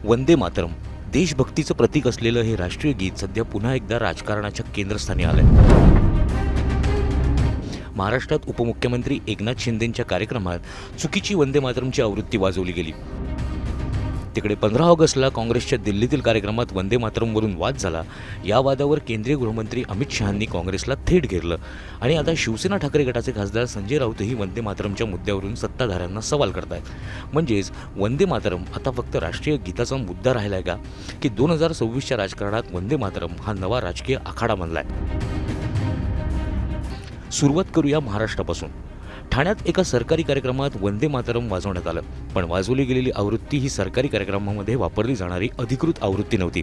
वंदे मातरम देशभक्तीचं प्रतीक असलेलं हे राष्ट्रीय गीत सध्या पुन्हा एकदा राजकारणाच्या केंद्रस्थानी आलंय. महाराष्ट्रात उपमुख्यमंत्री एकनाथ शिंदेंच्या कार्यक्रमात चुकीची वंदे मातरमची आवृत्ती वाजवली गेली. तिकडे 15 ऑगस्टला काँग्रेसच्या दिल्लीतील कार्यक्रमात वंदे मातरमवरून वाद झाला. या वादावर केंद्रीय गृहमंत्री अमित शहांनी काँग्रेसला थेट घेरलं आणि आता शिवसेना ठाकरे गटाचे खासदार संजय राऊतही वंदे मातरमच्या मुद्द्यावरून सत्ताधाऱ्यांना सवाल करतायत. म्हणजेच वंदे मातरम आता फक्त राष्ट्रीय गीताचा मुद्दा राहिलाय का, की 2026च्या राजकारणात वंदे मातरम हा नवा राजकीय आखाडा बनलाय? सुरुवात करूया महाराष्ट्रापासून. ठाण्यात एका सरकारी कार्यक्रमात वंदे मातरम वाजवण्यात आलं, पण वाजवली गेलेली आवृत्ती ही सरकारी कार्यक्रमामध्ये वापरली जाणारी अधिकृत आवृत्ती नव्हती.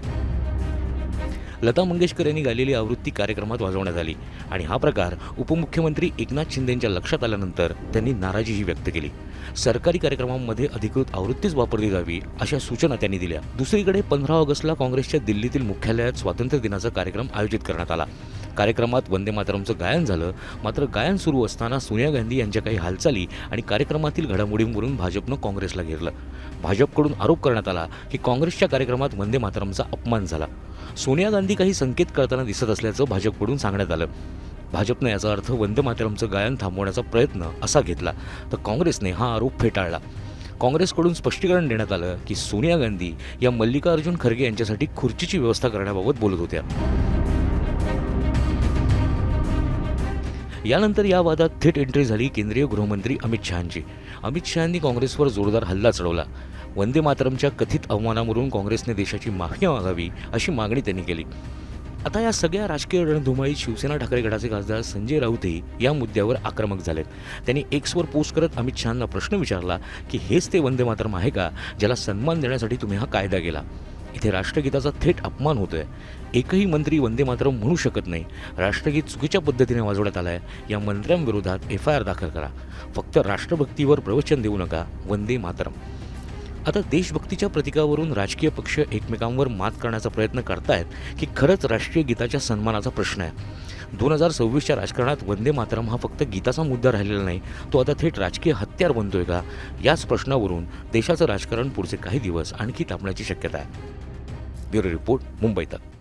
लता मंगेशकर यांनी गायलेली आवृत्ती कार्यक्रमात वाजवण्यात आली आणि हा प्रकार उपमुख्यमंत्री एकनाथ शिंदेंच्या लक्षात आल्यानंतर त्यांनी नाराजीही व्यक्त केली. सरकारी कार्यक्रमांमध्ये अधिकृत आवृत्तीच वापरली जावी अशा सूचना त्यांनी दिल्या. दुसरीकडे 15 ऑगस्टला काँग्रेसच्या दिल्लीतील मुख्यालयात स्वातंत्र्य दिनाचा कार्यक्रम आयोजित करण्यात आला. कार्यक्रमात वंदे मातरमचं गायन झालं, मात्र गायन सुरू असताना सोनिया गांधी यांच्या काही हालचाली आणि कार्यक्रमातील घडामोडींवरून भाजपनं काँग्रेसला घेरलं. भाजपकडून आरोप करण्यात आला की काँग्रेसच्या कार्यक्रमात वंदे मातरमचा अपमान झाला. सोनिया गांधी काही संकेत करताना दिसत असल्याचं भाजपकडून सांगण्यात आलं. भाजपनं याचा अर्थ वंदे मातरमचं गायन थांबवण्याचा प्रयत्न असा घेतला, तर काँग्रेसने हा आरोप फेटाळला. काँग्रेसकडून स्पष्टीकरण देण्यात आलं की सोनिया गांधी या मल्लिकार्जुन खरगे यांच्यासाठी खुर्चीची व्यवस्था करण्याबाबत बोलत होत्या. यानंतर या वादात थेट एंट्री झाली केंद्रीय गृहमंत्री अमित शहांची. अमित शहांनी काँग्रेसवर जोरदार हल्ला चढवला. वंदे मातरमच्या कथित अवमानावरून काँग्रेसने देशाची माफी मागावी अशी मागणी त्यांनी केली. आता या सगळ्या राजकीय रणधुमाळीत शिवसेना ठाकरे गटाचे खासदार संजय राऊतही या मुद्द्यावर आक्रमक झालेत. त्यांनी एक्सवर पोस्ट करत अमित शहांना प्रश्न विचारला की हेच ते वंदे मातरम आहे का, ज्याला सन्मान देण्यासाठी तुम्ही हा कायदा केला? इथे राष्ट्रगीताचा थेट अपमान होतोय. एकही मंत्री वंदे मातरम म्हणू शकत नाही. राष्ट्रगीत चुकीच्या पद्धतीने वाजवण्यात आलंय. या मंत्र्यांविरोधात FIR दाखल करा. फक्त राष्ट्रभक्तीवर प्रवचन देऊ नका. वंदे मातरम. आता देशभक्तीच्या प्रतीकावरून राजकीय पक्ष एकमेकांवर मात करण्याचा प्रयत्न करतायत की खरंच राष्ट्रीय गीताच्या सन्मानाचा प्रश्न आहे? 2026च्या राजकारणात वंदे मातरम हा फक्त गीताचा मुद्दा राहिलेला नाही, तो आता थेट राजकीय हत्यार बनतोय का? याच प्रश्नावरून देशाचं राजकारण पुढचे काही दिवस आणखी तापण्याची शक्यता आहे. ब्युरो रिपोर्ट, मुंबई तक.